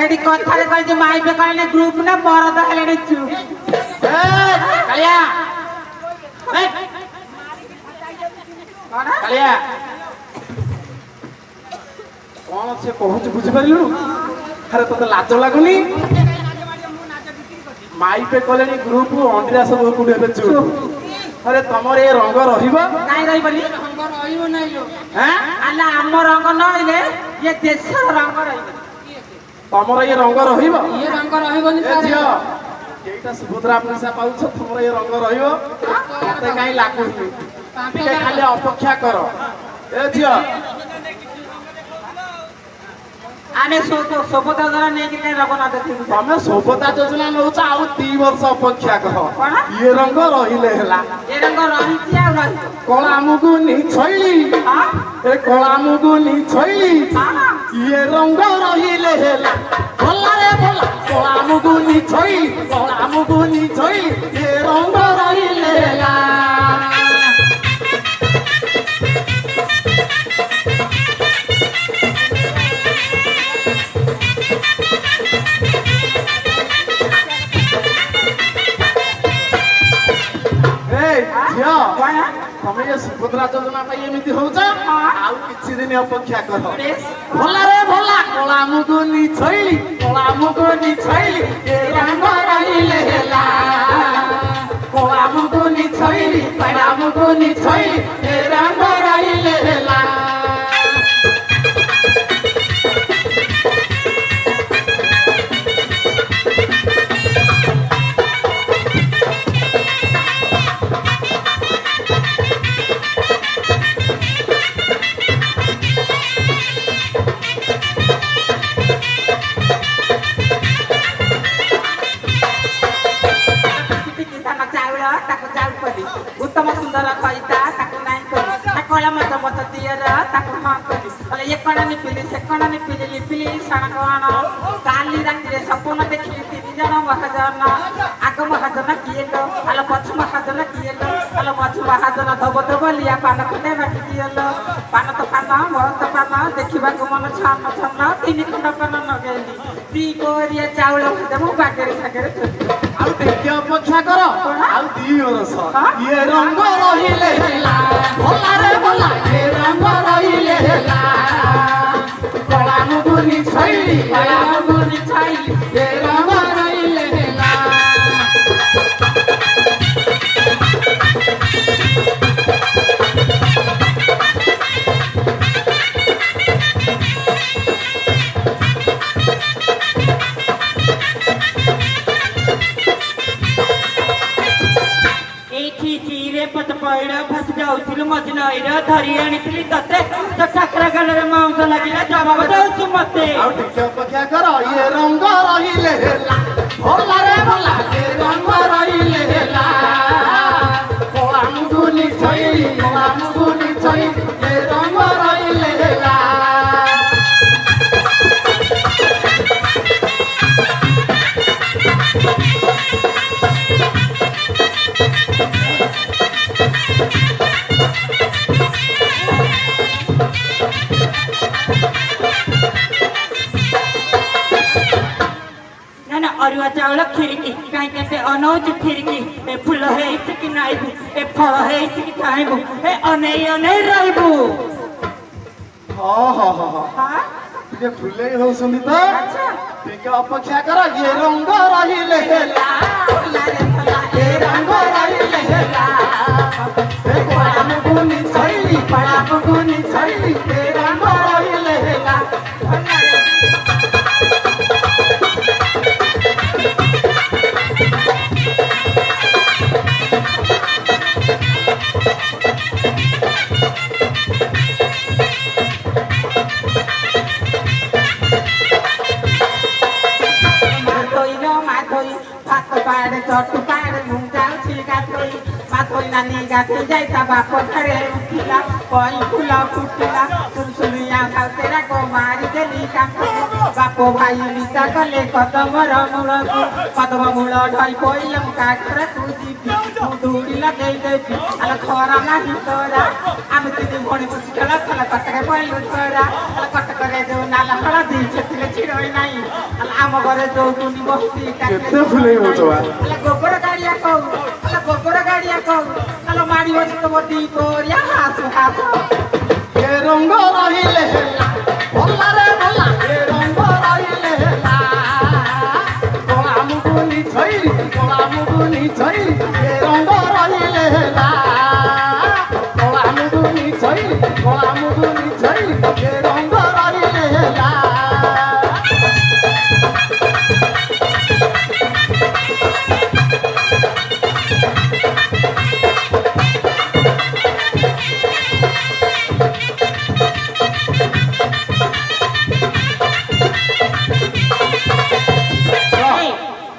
AD कथारे कहि माई पे कहले ग्रुप ना मरद हेले चु ए कालिया ए कालिया कौन से कहूच बुझ परिलु अरे तो लाज लागुनी माई पे कहले ग्रुप अंडीरा सब कुडी हेबे चु अरे तमर ए रंग रहिबो काई रहिबनी रंग रहिबो नै लो हैं आला हम रंग नइले ये देश रंग रहिबो तमर ये रंग रहिबो ये रंग रहिबोनी सारे एटा सुभद्रा पैसा पाउछ तमर ये रंग रहिबो मते काई लागुनी टिके खाली अपेक्षा कर ए जियो आने सोपता जरा नै कि रगना देखि तमे सोपता योजना नउछ आउ 3 वर्ष अपेक्षा कर ये रंग रहिले हला ये रंग रहिछि आ रहि कला मुगुनी छैली हां ए कला मुगुनी छैली ये रंग रहिले हला भला रे भला कला मुगुनी छैली कला मुगुनी छैली ये रंग रहिले हला तमे ये सुभद्रा योजना पे एमिति होउछ आउ किछि दिन अपेक्षा कर भला रे भला कला मुगुनी छैली ए रंग रहिले हेला कला मुगुनी छैली ए रंग रहिले हेला उत्तम सुंदर कविता ताको नाइन करी कला मत मत दिएर ताको हाँ करी अले एक कणा नि पिली लिपिली सणकवाण काली रातिरे सपन देखिले 3 जन महाजन आगो महाजन किएलो अले पछु महाजन किएलो अले पछु महाजन धब धब लिया पान खटे बाकी किएलो पान तो पान मरत पान देखिबा को मन छान छन 3 खंड पान नगेली ती कोरिया चाउल खदमु बागेरे सागेरे आउ देखि अपेक्षा कर आउ 2 वर्ष ये रंग रहिले हेला भला रे भला ये रंग रहिले हेला कला मुगुनी छैली ये रंग रहिले हेला फस जाऊथिलु मजन आइरा धरी आनिथिलि तते तो ठाकरा गलरे मांस लागिला जवाब दउछु मते आउ ठीक अपेक्षा कर ये रंग रहिले हेला भला रे भला ये रंग रहिले हेला कला मुगुनी छैली ये रंग रहिले हेला अरुआ चाउल खिरकी कहीं कहते अनौज खिरकी ए फूल है कि नाइबू ए फल है कि खाइबू ए अनै रहबू हां तुझे फुले हो सुनी तो अच्छा ठीक अपेक्षा कर ये रंग रहिले हेला ये रंग रहिले हेला ए कला मुगुनी छैली ए रंग रहिले हेला चटू पाड़े मुंगाल छिलका थोई माथोई नानी गाते जाइता बाप घरे उठिला कोई फूला फुटिला सुनसुनिया खातेरा को मारी देली काको बापो भाई नीता कले कदम मूल ढाई कोइलम काखरा तुजी ମୁଁ ଦୌଡ଼ି ଲଗେଇ ଦେବି ଆଲୋ ଖରା ନାହିଁ ତୋରା ଆମେ ତିନି ଭଉଣୀ ବସି ଖେଳ ଖେଳ କଟକ ପଇଲୁ ତୋରା ଆଲୋ କଟକରେ ଯୋଉ ନାଲ ହଳଦୀ ସେଥିରେ ଛିଡ଼ଇ ନାହିଁ ଆଲୋ ଆମ ଘରେ ଯୋଉ ଟୁନି ବହୁତି କେତେ ଫୁଲେଇ ହଉଛ ବା? ଆଲୋ ଗୋବର ଗାଡ଼ିଆ କହୁ ଆଲୋ ଗୋବର ଗାଡ଼ିଆ କହୁ ଆଲୋ ମାଡ଼ି ବସି ତମ ଦି ତୋରିଆ ହାସ ହାସ ଏ ରଙ୍ଗ ରହିଲେ ହେଲା ଭଲରେ ଭଲ ଏ ରଙ୍ଗ ରହିଲେ ହେଲା କଳା ମୁଗୁନି ଛଇଲି ଏ ରଙ୍ଗ ରହିଲେ ହେଲା କଳା ମୁଗୁନି ଛଇଲି ଏ ରଙ୍ଗ ରହିଲେ ହେଲା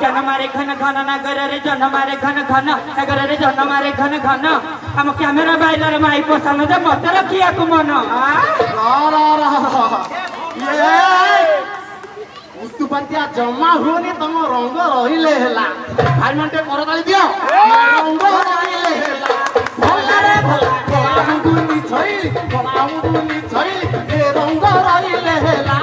जनमारे घन घन नगर रे जनमारे घन घन नगर रे जनमारे घन घन हम कैमेरा बाइलर माई पसंद जे मत रखिया को मन ଉତ୍ତୁପାତିଆ ଜମା ହୁଅନି ତମ ରଙ୍ଗ ରହିଲେ ହେଲା ଭାଇ ମାନେ କରତାଳି ଦିଅ ରଙ୍ଗ ରହିଲେ ହେଲା ଭଲରେ ଭଲ କଳା ମୁଗୁନି ଛଇଲି ଏ ରଙ୍ଗ ରହିଲେ ହେଲା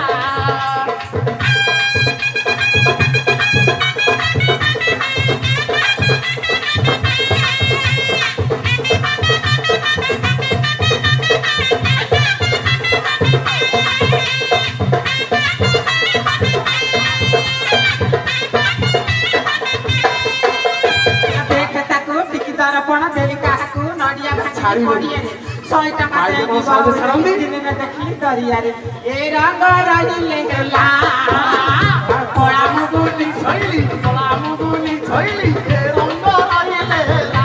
देख ताको टिकी दरपण देली काहाकू नडिया भाछी पडिए 100 टका देबी दिन में देखी दरिया रे ए रंग रहिले होला କଳା ମୁଗୁନି ଛଇଲି ଏ ରଙ୍ଗ ରହିଲେ ହେଲା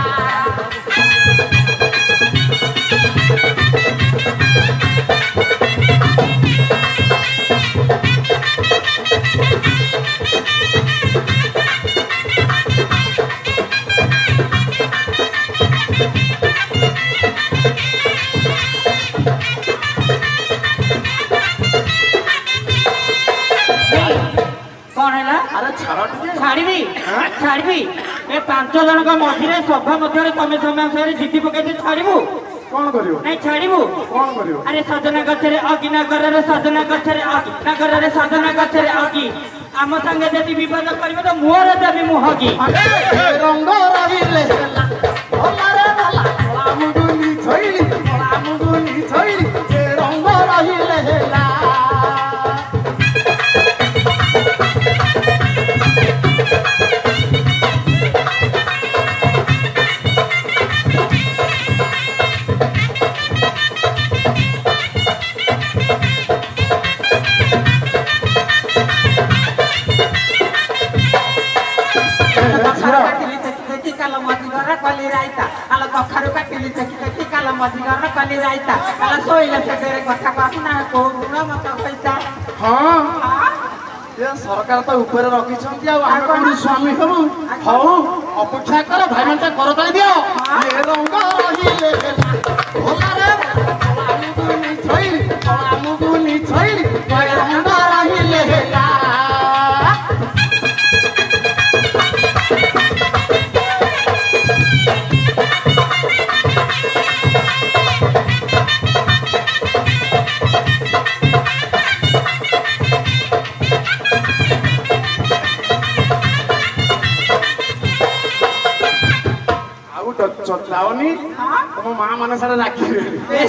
कौन है ଆରେ ଛାଡ଼ ଟିକେ ଛାଡ଼ିବି ଛାଡ଼ିବି ଏ 5 ଜଣଙ୍କ ମଝିରେ ସଭା ମଧ୍ୟରେ ତମେ ସମାସରେ ଜିତି ପକେଇତେ ଛାଡ଼ିବୁ କଣ କରିବ ନାଇଁ ଛାଡ଼ିବୁ କଣ କରିବ ଆରେ ସଜନା ଗଛରେ ଅଗି ନଗରରେ ସଜନା ଗଛରେ ଅଗି ନଗରରେ ସଜନା ଗଛରେ ଅଗି ଆମ ସାଙ୍ଗେ ଯଦି ବିବାଦ କରିବ ତ ମୋର ଦେବି ମୁଁ ହଗି ଏ ରଙ୍ଗ ରହିଲେ ହେଲା ଭଲରେ ଭଲ କଳା ମୁଗୁନି ଛଇଲି ଏ ରଙ୍ଗ ରହିଲେ ହେଲା कली राइता आला कखारु काटिली देखि काला मझिगर कली राइता आला सोइला से तेरे कथा कहना को गुण मत कइता ହଁ ଏ ସରକାର ତ ଉପରେ ରଖିଛନ୍ତି ଆଉ ଆମେ କୋଉଠି ସ୍ୱାମୀ ହେବୁ ହଉ ଅପେକ୍ଷା କର ଭାଇ ମାନେ କରତାଳି ଦିଅ ଏ ରଙ୍ଗ ରହିଲେ ହେଲା ଭଲରେ କଳା ମୁଗୁନି ଛଇଲି ଏ ରଙ୍ଗ ରହିଲେ ହେଲା ଆଉ ଚଲାଓନି ତମ ମା ମାନେ ସାରା ରାଗିବେ